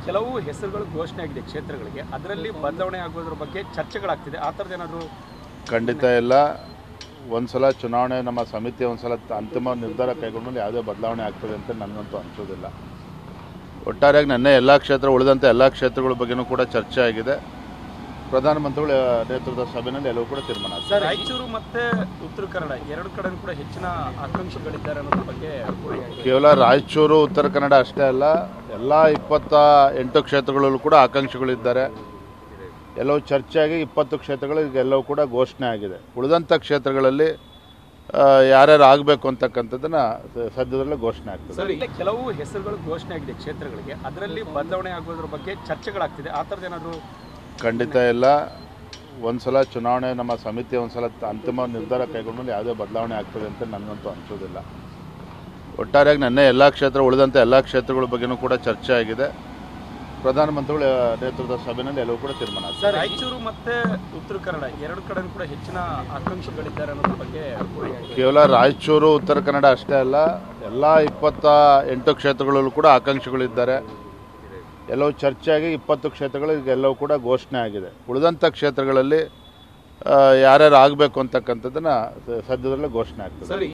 ಕೆಲವು ಹೆಸರುಗಳು ಘೋಷಣೆ ಆಗಿದೆ ಕ್ಷೇತ್ರಗಳಿಗೆ, ಅದರಲ್ಲಿ ಬದಲಾವಣೆ ಆಗೋದ್ರ ಬಗ್ಗೆ ಚರ್ಚೆಗಳಾಗ್ತಿದೆ. ಆ ಥರದ್ದು ಏನಾದರೂ? ಖಂಡಿತ ಇಲ್ಲ. ಒಂದ್ಸಲ ಚುನಾವಣೆ ನಮ್ಮ ಸಮಿತಿ ಒಂದ್ಸಲ ಅಂತಿಮ ನಿರ್ಧಾರ ಕೈಗೊಂಡ್ಮೇಲೆ ಯಾವುದೇ ಬದಲಾವಣೆ ಆಗ್ತದೆ ಅಂತ ನನಗಂತೂ ಅನಿಸೋದಿಲ್ಲ. ಒಟ್ಟಾರೆಯಾಗಿ ನನ್ನ ಎಲ್ಲ ಕ್ಷೇತ್ರ ಉಳಿದಂಥ ಎಲ್ಲ ಕ್ಷೇತ್ರಗಳ ಬಗ್ಗೆನೂ ಕೂಡ ಚರ್ಚೆ ಆಗಿದೆ. ಪ್ರಧಾನಮಂತ್ರಿಗಳ ನೇತೃತ್ವದ ಸಭೆಯಲ್ಲಿ ಎಲ್ಲವೂ ಕೂಡ ತೀರ್ಮಾನ ಆಗಿದೆ. ಸರ್, ರಾಯಚೂರು ಮತ್ತು ಉತ್ತರ ಕನ್ನಡ ಎರಡು ಕಡೆ ಕೂಡ ಹೆಚ್ಚಿನ ಆಕಾಂಕ್ಷಿಗಳಿದ್ದಾರೆ ಅನ್ನೋದ್ರ ಬಗ್ಗೆ ಕೇವಲ ರಾಯಚೂರು ಉತ್ತರ ಕನ್ನಡ ಅಷ್ಟೇ ಅಲ್ಲ, ಎಲ್ಲ 28 ಕ್ಷೇತ್ರಗಳಲ್ಲೂ ಕೂಡ ಆಕಾಂಕ್ಷಿಗಳಿದ್ದಾರೆ. ಎಲ್ಲವೂ ಚರ್ಚೆಯಾಗಿ 20 ಕ್ಷೇತ್ರಗಳು ಎಲ್ಲವೂ ಕೂಡ ಘೋಷಣೆ ಆಗಿದೆ. ಉಳಿದಂಥ ಕ್ಷೇತ್ರಗಳಲ್ಲಿ ಯಾರ್ಯಾರು ಆಗಬೇಕು ಅಂತಕ್ಕಂಥದ್ದನ್ನು ಸದ್ಯದಲ್ಲೇ ಘೋಷಣೆ ಆಗ್ತದೆ. ಸರ್, ಇಲ್ಲಿ ಕೆಲವು ಹೆಸರುಗಳು ಘೋಷಣೆ ಆಗಿದೆ ಕ್ಷೇತ್ರಗಳಿಗೆ, ಅದರಲ್ಲಿ ಬದಲಾವಣೆ ಆಗೋದ್ರ ಬಗ್ಗೆ ಚರ್ಚೆಗಳಾಗ್ತಿದೆ. ಆ ಥರದ್ದು ಏನಾದರೂ? ಖಂಡಿತ ಇಲ್ಲ. ಒಂದ್ಸಲ ಚುನಾವಣೆ ನಮ್ಮ ಸಮಿತಿ ಒಂದ್ಸಲ ಅಂತಿಮ ನಿರ್ಧಾರ ಕೈಗೊಂಡ್ಮೇಲೆ ಯಾವುದೇ ಬದಲಾವಣೆ ಆಗ್ತದೆ ಅಂತ ನನಗಂತೂ ಅನಿಸೋದಿಲ್ಲ. ಒಟ್ಟಾರೆಯಾಗಿ ನನ್ನ ಎಲ್ಲ ಕ್ಷೇತ್ರ ಉಳಿದಂಥ ಎಲ್ಲ ಕ್ಷೇತ್ರಗಳ ಬಗ್ಗೆನೂ ಕೂಡ ಚರ್ಚೆ ಆಗಿದೆ. ಪ್ರಧಾನಮಂತ್ರಿಗಳ ನೇತೃತ್ವದ ಸಭೆಯಲ್ಲಿ ಎಲ್ಲವೂ ಕೂಡ ತೀರ್ಮಾನ ಆಗಿದೆ. ಸರ್, ರಾಯಚೂರು ಮತ್ತು ಉತ್ತರ ಕನ್ನಡ ಎರಡು ಕಡೆ ಕೂಡ ಹೆಚ್ಚಿನ ಆಕಾಂಕ್ಷಿಗಳಿದ್ದಾರೆ ಅನ್ನೋದ್ರ ಬಗ್ಗೆ ಕೇವಲ ರಾಯಚೂರು ಉತ್ತರ ಕನ್ನಡ ಅಷ್ಟೇ ಅಲ್ಲ, ಎಲ್ಲ 28 ಕ್ಷೇತ್ರಗಳಲ್ಲೂ ಕೂಡ ಆಕಾಂಕ್ಷಿಗಳಿದ್ದಾರೆ. ಎಲ್ಲವೂ ಚರ್ಚೆಯಾಗಿ 20 ಕ್ಷೇತ್ರಗಳು ಎಲ್ಲವೂ ಕೂಡ ಘೋಷಣೆ ಆಗಿದೆ. ಉಳಿದಂಥ ಕ್ಷೇತ್ರಗಳಲ್ಲಿ ಯಾರ್ಯಾರು ಆಗಬೇಕು ಅಂತಕ್ಕಂಥದ್ದನ್ನು ಸದ್ಯದಲ್ಲೇ ಘೋಷಣೆ ಆಗ್ತದೆ. ಸರಿ.